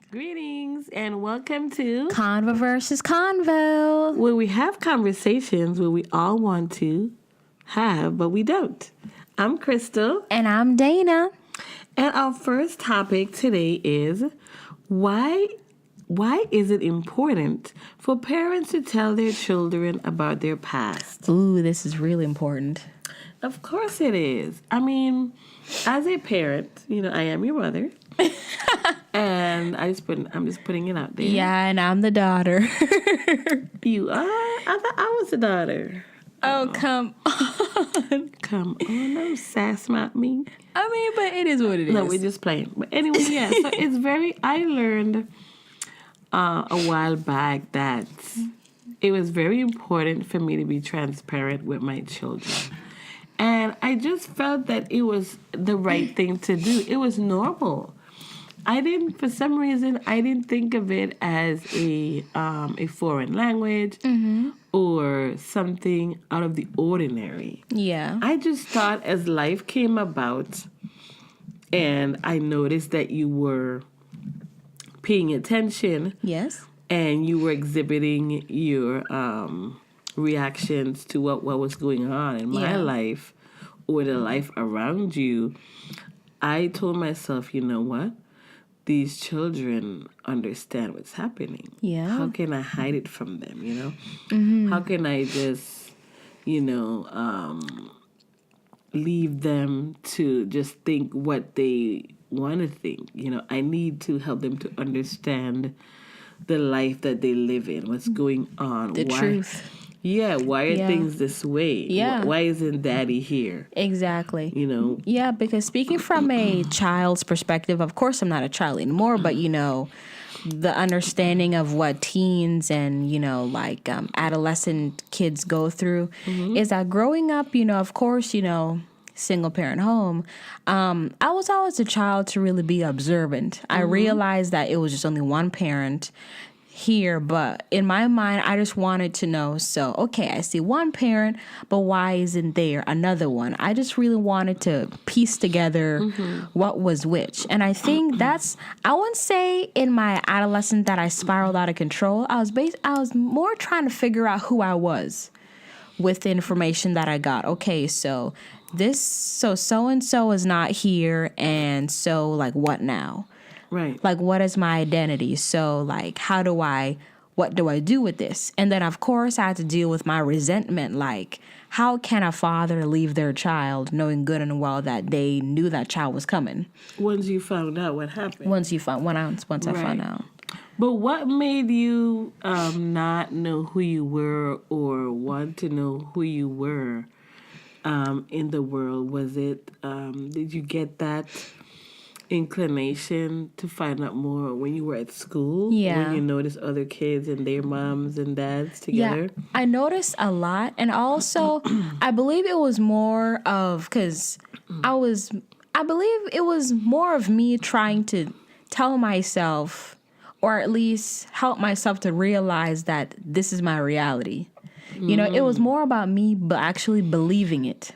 Greetings and welcome to Convo, where we have conversations where we all want to have, but we don't. I'm Crystal. And I'm Dana. And our first topic today is why is it important for parents to tell their children about their past? Ooh, this is really important. Of course it is. I mean, as a parent, I am your mother. And I'm just putting it out there. Yeah, and I'm the daughter. You are? I thought I was the daughter. Oh, come on. Come on, don't sass at me. I mean, but it is what it is. No, we're just playing. But anyway, yeah, so I learned a while back that it was very important for me to be transparent with my children. And I just felt that it was the right thing to do. It was normal. For some reason, I didn't think of it as a foreign language or something out of the ordinary. Yeah. I just thought as life came about and I noticed that you were paying attention. Yes. And you were exhibiting your reactions to what was going on in my life or the life around you. I told myself, you know what? These children understand what's happening. Yeah. How can I hide it from them, How can I just, leave them to just think what they want to think? I need to help them to understand the life that they live in, what's going on. The truth. Yeah, why are things this way? Yeah. Why isn't daddy here? Exactly. Yeah, because speaking from a child's perspective, of course I'm not a child anymore, but the understanding of what teens and, adolescent kids go through is that growing up, of course, single parent home, I was always a child to really be observant. I realized that it was just only one parent here, but in my mind, I just wanted to know, so, okay, I see one parent, but why isn't there another one? I just really wanted to piece together what was which. And I think I wouldn't say in my adolescence that I spiraled out of control. I was more trying to figure out who I was with the information that I got. Okay, so so-and-so is not here, and so, what now? Right. What is my identity? So, what do I do with this? And then, of course, I had to deal with my resentment. How can a father leave their child knowing good and well that they knew that child was coming? Once you found out what happened. Once I found out. But what made you not know who you were or want to know who you were in the world? Was it, did you get that inclination to find out more when you were at school? Yeah. When you noticed other kids and their moms and dads together? Yeah, I noticed a lot. And also, I believe it was more of, because I believe it was more of me trying to tell myself, or at least help myself to realize that this is my reality. It was more about me actually believing it.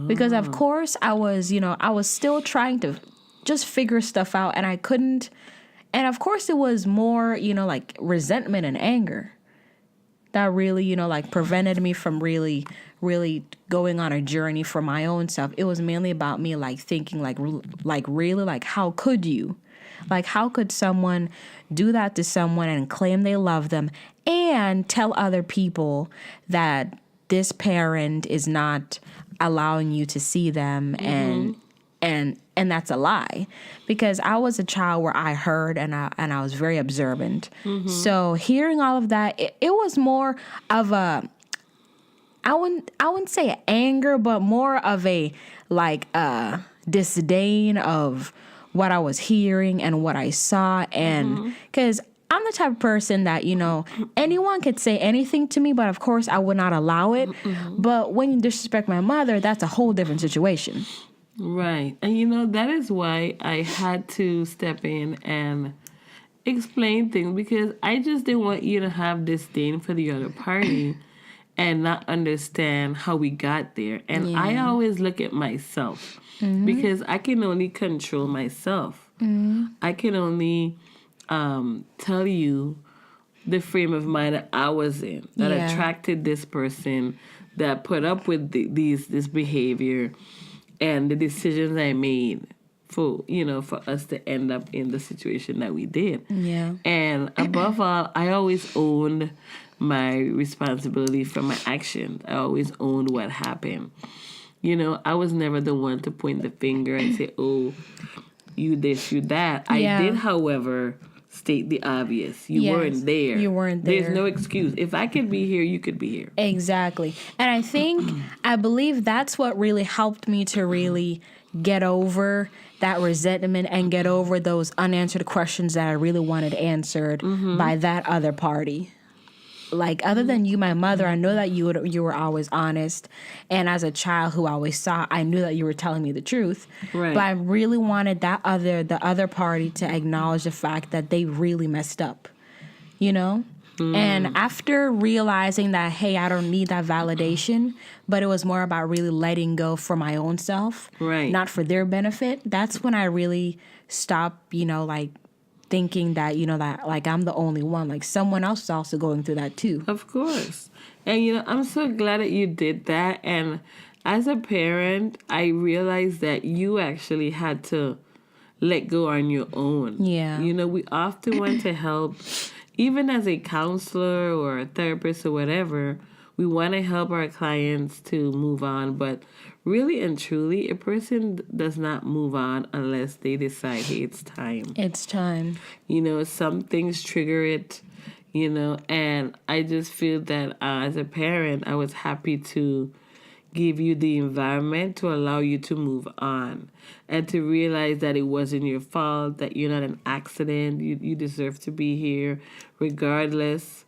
Because, of course, I was still trying to just figure stuff out, and I couldn't. And of course it was more, resentment and anger that really, prevented me from really, really going on a journey for my own self. It was mainly about me, thinking, really, how could you? How could someone do that to someone and claim they love them and tell other people that this parent is not allowing you to see them and that's a lie, because I was a child where I heard and I was very observant. So hearing all of that, it was more of a, I wouldn't say anger, but more of a disdain of what I was hearing and what I saw, and because I'm the type of person that, anyone could say anything to me, but of course I would not allow it. But when you disrespect my mother, that's a whole different situation. Right. And that is why I had to step in and explain things, because I just didn't want you to have disdain for the other party and not understand how we got there. And I always look at myself because I can only control myself. I can only tell you the frame of mind that I was in, that attracted this person, that put up with this behavior and the decisions I made for us to end up in the situation that we did. Yeah. And above all, I always owned my responsibility for my actions. I always owned what happened. I was never the one to point the finger and say, oh, you this, you that. Yeah. I did, however, state the obvious. You weren't there. You weren't there. There's no excuse. If I could be here, you could be here. Exactly. And I believe that's what really helped me to really get over that resentment and get over those unanswered questions that I really wanted answered by that other party. Like, other than you, my mother, I know that you were always honest. And as a child who always saw, I knew that you were telling me the truth. Right. But I really wanted the other party to acknowledge the fact that they really messed up, And after realizing that, hey, I don't need that validation, but it was more about really letting go for my own self, right, not for their benefit, that's when I really stopped, thinking that, that like I'm the only one. Like, someone else is also going through that too. Of course. And, I'm so glad that you did that. And as a parent, I realized that you actually had to let go on your own. Yeah. We often want to help, even as a counselor or a therapist or whatever, we want to help our clients to move on. But really and truly, a person does not move on unless they decide, hey, it's time. It's time. Some things trigger it, and I just feel that as a parent, I was happy to give you the environment to allow you to move on and to realize that it wasn't your fault, that you're not an accident. You deserve to be here regardless,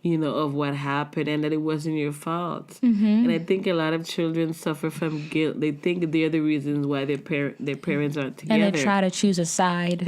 of what happened, and that it wasn't your fault. And I think a lot of children suffer from guilt. They think they're the reasons why their parents aren't together. And they try to choose a side.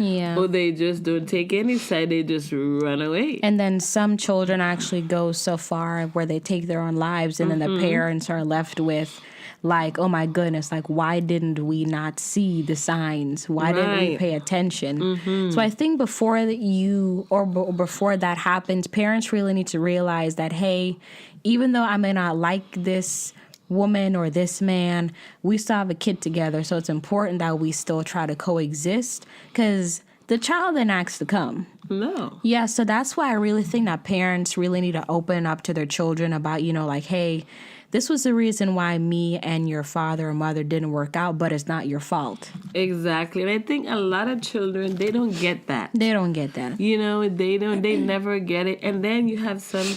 Yeah. Or they just don't take any side. They just run away. And then some children actually go so far where they take their own lives, and then the parents are left with, like, oh my goodness, like, why didn't we not see the signs? Why didn't we pay attention? So I think before that happens, parents really need to realize that, hey, even though I may not like this woman or this man, we still have a kid together. So it's important that we still try to coexist, because the child didn't ask to come. No. Yeah, so that's why I really think that parents really need to open up to their children about, like, hey, this was the reason why me and your father or mother didn't work out, but it's not your fault. Exactly. And I think a lot of children, they don't get that. They don't get that. They never get it. And then you have some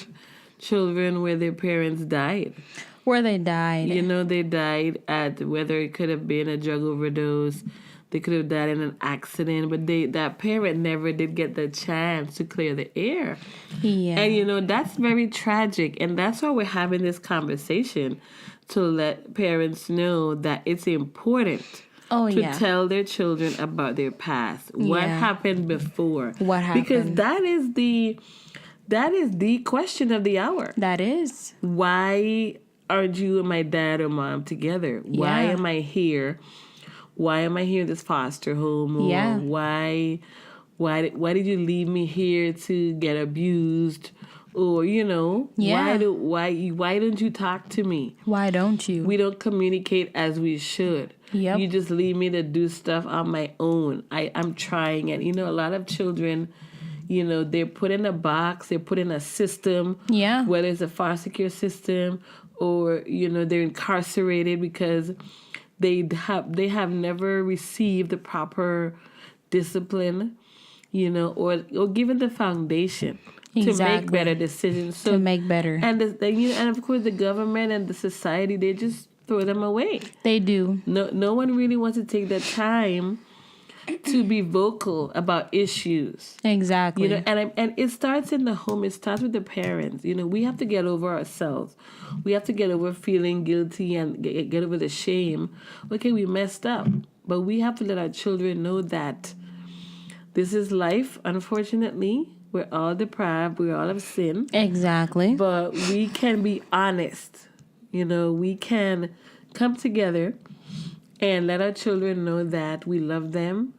children where their parents died. Where they died. They died at, whether it could have been a drug overdose, they could have died in an accident, but that parent never did get the chance to clear the air. Yeah. And, that's very tragic. And that's why we're having this conversation, to let parents know that it's important to tell their children about their past. What happened before. What happened. Because that is the question of the hour. That is. Why aren't you and my dad or mom together? Why am I here? Why am I here in this foster home? Or why did you leave me here to get abused? Or, why don't you talk to me? Why don't you? We don't communicate as we should. Yep. You just leave me to do stuff on my own. I'm trying it. A lot of children, they're put in a box, they're put in a system. Yeah. Whether it's a foster care system or, they're incarcerated because they have never received the proper discipline, or given the foundation to make better decisions. So, to make better. And and of course the government and the society, they just throw them away. They do. No one really wants to take the time to be vocal about issues. Exactly. You know, and it starts in the home. It starts with the parents. You know, we have to get over ourselves. We have to get over feeling guilty and get over the shame. Okay, we messed up, but we have to let our children know that this is life. Unfortunately, we're all deprived. We all have sin. Exactly. But we can be honest. You know, we can come together and let our children know that we love them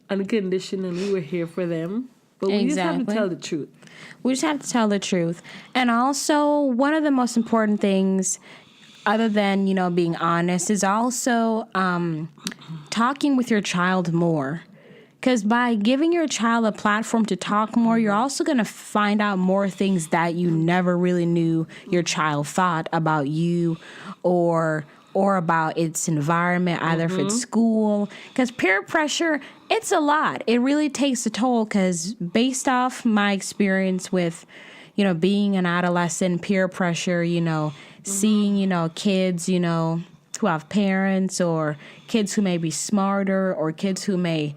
unconditionally. We're here for them. But we just have to tell the truth. We just have to tell the truth. And also, one of the most important things, other than, you know, being honest, is also talking with your child more. Because by giving your child a platform to talk more, you're also going to find out more things that you never really knew your child thought about you or about its environment, either if it's school. Because peer pressure, it's a lot. It really takes a toll because based off my experience with, you know, being an adolescent, peer pressure, you know, seeing, you know, kids, you know, who have parents or kids who may be smarter or kids who may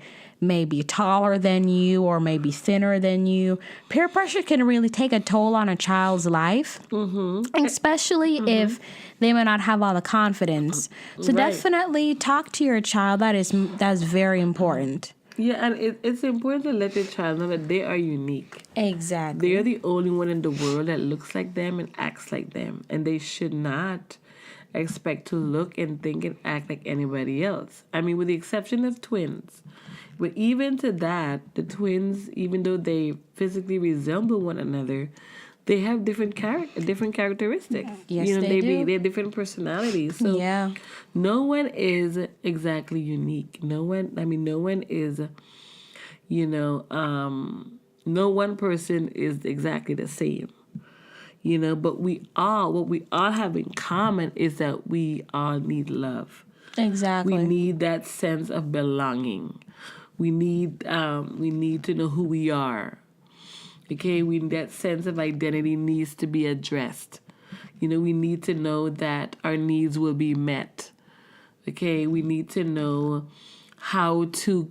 be taller than you or maybe thinner than you. Peer pressure can really take a toll on a child's life, especially if they may not have all the confidence. So definitely talk to your child. That's very important. Yeah, and it's important to let your child know that they are unique. Exactly. They're the only one in the world that looks like them and acts like them. And they should not expect to look and think and act like anybody else. I mean, with the exception of twins. But even to that, the twins, even though they physically resemble one another, they have different characteristics. Yes, you know, they do. They have different personalities. So no one is exactly unique. No one is, you know, no one person is exactly the same. You know, but what we all have in common is that we all need love. Exactly. We need that sense of belonging. We need to know who we are. Okay, that sense of identity needs to be addressed. You know, we need to know that our needs will be met. Okay, we need to know how to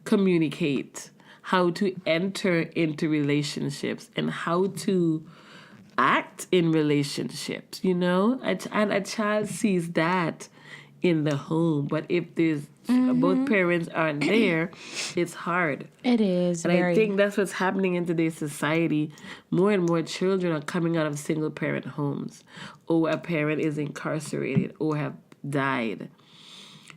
communicate, how to enter into relationships, and how to act in relationships. You know, and a child sees that in the home, but if there's both parents aren't there, it's hard. It is. And I think that's what's happening in today's society. More and more children are coming out of single parent homes, or a parent is incarcerated or have died.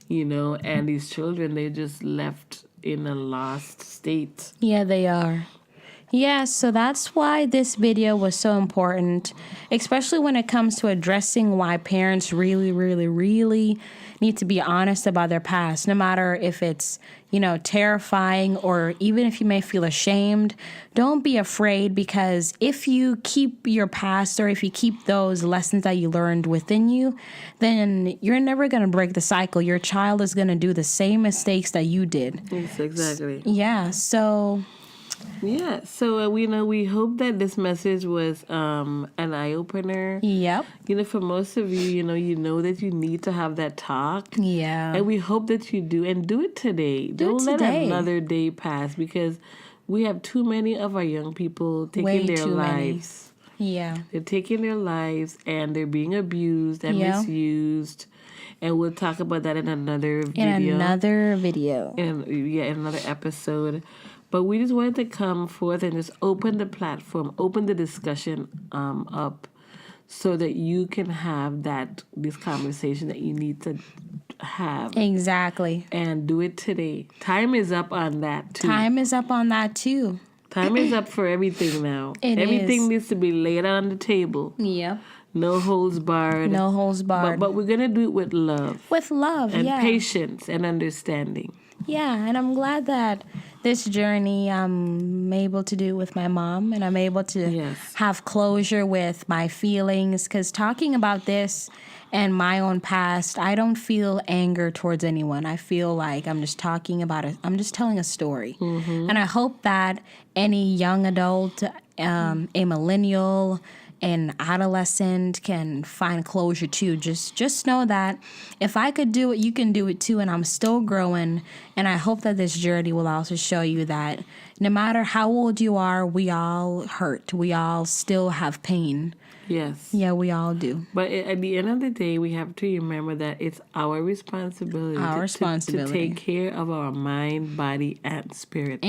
You know, and these children, they're just left in a lost state. Yeah, they are. Yeah, so that's why this video was so important, especially when it comes to addressing why parents really, really, really need to be honest about their past, no matter if it's, you know, terrifying or even if you may feel ashamed. Don't be afraid, because if you keep your past or if you keep those lessons that you learned within you, then you're never going to break the cycle. Your child is going to do the same mistakes that you did. Yes, exactly. Yeah, so... Yeah, so we hope that this message was an eye-opener. Yep. You know, for most of you, you know that you need to have that talk. Yeah. And we hope that you do, and do it today. Don't let another day pass, because we have too many of our young people taking their lives. Yeah. They're taking their lives, and they're being abused and misused. And we'll talk about that in another video. In another episode. But we just wanted to come forth and just open the platform, open the discussion up, so that you can have this conversation that you need to have. Exactly. And do it today. Time is up on that too. Time is up for everything now. Everything needs to be laid out on the table. Yeah. No holds barred. But we're going to do it with love. And patience and understanding. Yeah, and I'm glad that this journey I'm able to do with my mom, and I'm able to have closure with my feelings, because talking about this and my own past, I don't feel anger towards anyone. I feel like I'm just talking about it. I'm just telling a story. Mm-hmm. And I hope that any young adult, a millennial, an adolescent can find closure to. Just know that if I could do it, you can do it too, and I'm still growing. And I hope that this journey will also show you that no matter how old you are, we all hurt. We all still have pain. Yes. Yeah, we all do. But at the end of the day, we have to remember that it's our responsibility, to take care of our mind, body, and spirit.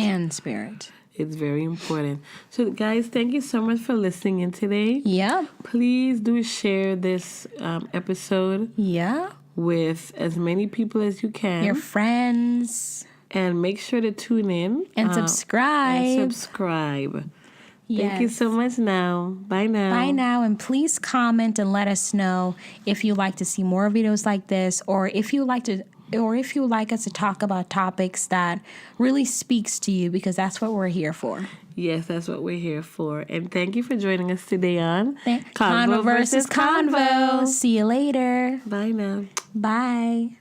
It's very important. So, guys, thank you so much for listening in today. Yeah. Please do share this episode. Yeah. With as many people as you can. Your friends. And make sure to tune in. And subscribe. Yes. Thank you so much now. Bye now. Bye now. And please comment and let us know if you'd like to see more videos like this, or if you like us to talk about topics that really speaks to you, because that's what we're here for. Yes, that's what we're here for. And thank you for joining us today on Convo versus Convo. See you later. Bye now. Bye.